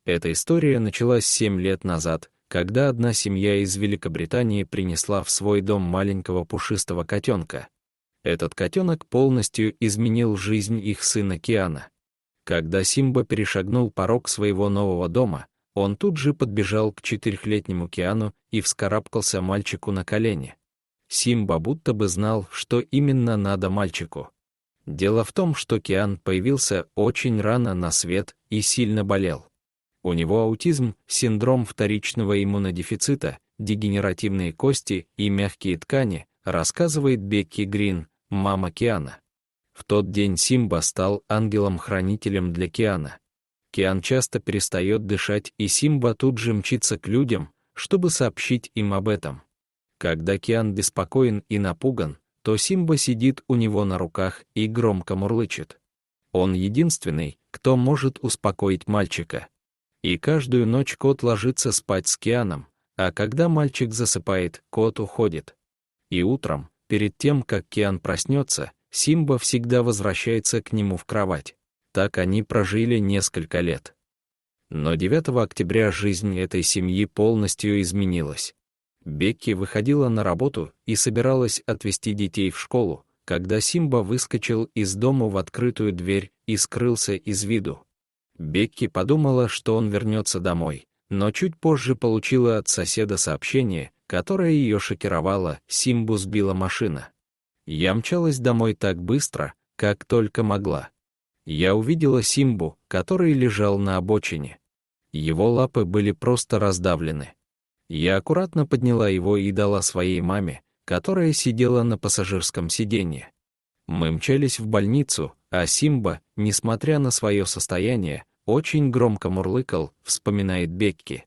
Эта история началась 7 лет назад, когда одна семья из Великобритании принесла в свой дом маленького пушистого котенка. Этот котенок полностью изменил жизнь их сына Киана. Когда Симба перешагнул порог своего нового дома, он тут же подбежал к 4-летнему Киану и вскарабкался мальчику на колени. Симба будто бы знал, что именно надо мальчику. Дело в том, что Киан появился очень рано на свет и сильно болел. У него аутизм, синдром вторичного иммунодефицита, дегенеративные кости и мягкие ткани, рассказывает Бекки Грин, мама Киана. В тот день Симба стал ангелом-хранителем для Киана. Киан часто перестает дышать, и Симба тут же мчится к людям, чтобы сообщить им об этом. Когда Киан беспокоен и напуган, то Симба сидит у него на руках и громко мурлычет. Он единственный, кто может успокоить мальчика. И каждую ночь кот ложится спать с Кианом, а когда мальчик засыпает, кот уходит. И утром, перед тем, как Киан проснется, Симба всегда возвращается к нему в кровать. Так они прожили несколько лет. Но 9 октября жизнь этой семьи полностью изменилась. Бекки выходила на работу и собиралась отвезти детей в школу, когда Симба выскочил из дома в открытую дверь и скрылся из виду. Бекки подумала, что он вернется домой, но чуть позже получила от соседа сообщение, которое ее шокировало: Симбу сбила машина. Я мчалась домой так быстро, как только могла. Я увидела Симбу, который лежал на обочине. Его лапы были просто раздавлены. Я аккуратно подняла его и дала своей маме, которая сидела на пассажирском сиденье. Мы мчались в больницу, а Симба, несмотря на свое состояние, очень громко мурлыкал, вспоминает Бекки.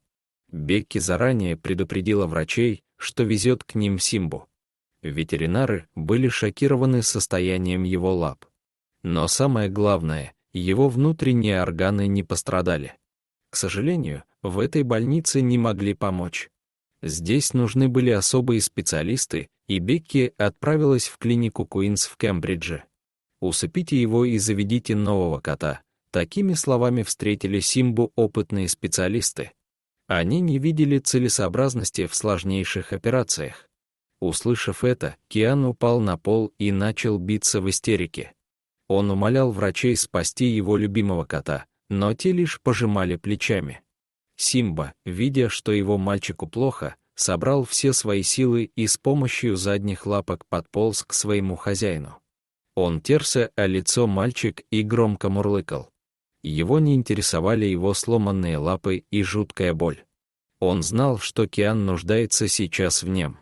Бекки заранее предупредила врачей, что везет к ним Симбу. Ветеринары были шокированы состоянием его лап. Но самое главное, его внутренние органы не пострадали. К сожалению, в этой больнице не могли помочь. Здесь нужны были особые специалисты, и Бекки отправилась в клинику Куинс в Кембридже. «Усыпите его и заведите нового кота». Такими словами встретили Симбу опытные специалисты. Они не видели целесообразности в сложнейших операциях. Услышав это, Киан упал на пол и начал биться в истерике. Он умолял врачей спасти его любимого кота, но те лишь пожимали плечами. Симба, видя, что его мальчику плохо, собрал все свои силы и с помощью задних лапок подполз к своему хозяину. Он терся о лицо мальчик и громко мурлыкал. Его не интересовали его сломанные лапы и жуткая боль. Он знал, что Киан нуждается сейчас в нем.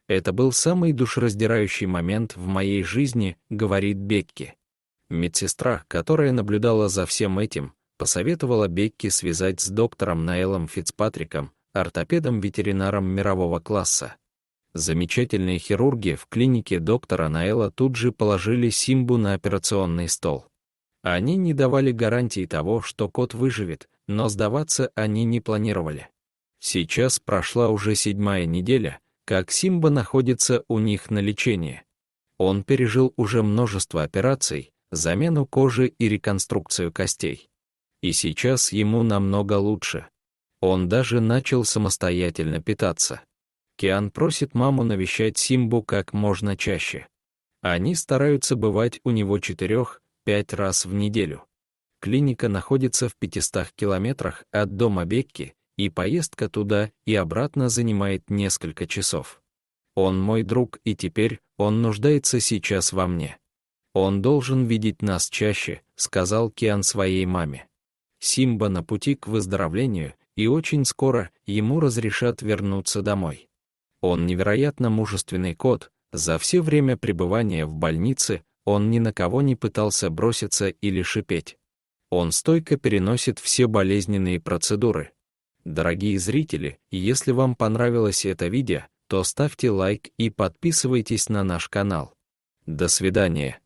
«Это был самый душераздирающий момент в моей жизни», — говорит Бекки. Медсестра, которая наблюдала за всем этим, посоветовала Бекки связать с доктором Наэлом Фицпатриком, ортопедом-ветеринаром мирового класса. Замечательные хирурги в клинике доктора Наэла тут же положили Симбу на операционный стол. Они не давали гарантии того, что кот выживет, но сдаваться они не планировали. Сейчас прошла уже 7-я неделя, как Симба находится у них на лечении. Он пережил уже множество операций, замену кожи и реконструкцию костей. И сейчас ему намного лучше. Он даже начал самостоятельно питаться. Киан просит маму навещать Симбу как можно чаще. Они стараются бывать у него 4-5 раз в неделю. Клиника находится в 500 километрах от дома Бекки, и поездка туда и обратно занимает несколько часов. Он мой друг, и теперь он нуждается сейчас во мне. Он должен видеть нас чаще, сказал Киан своей маме. Симба на пути к выздоровлению, и очень скоро ему разрешат вернуться домой. Он невероятно мужественный кот, за все время пребывания в больнице он ни на кого не пытался броситься или шипеть. Он стойко переносит все болезненные процедуры. Дорогие зрители, если вам понравилось это видео, то ставьте лайк и подписывайтесь на наш канал. До свидания.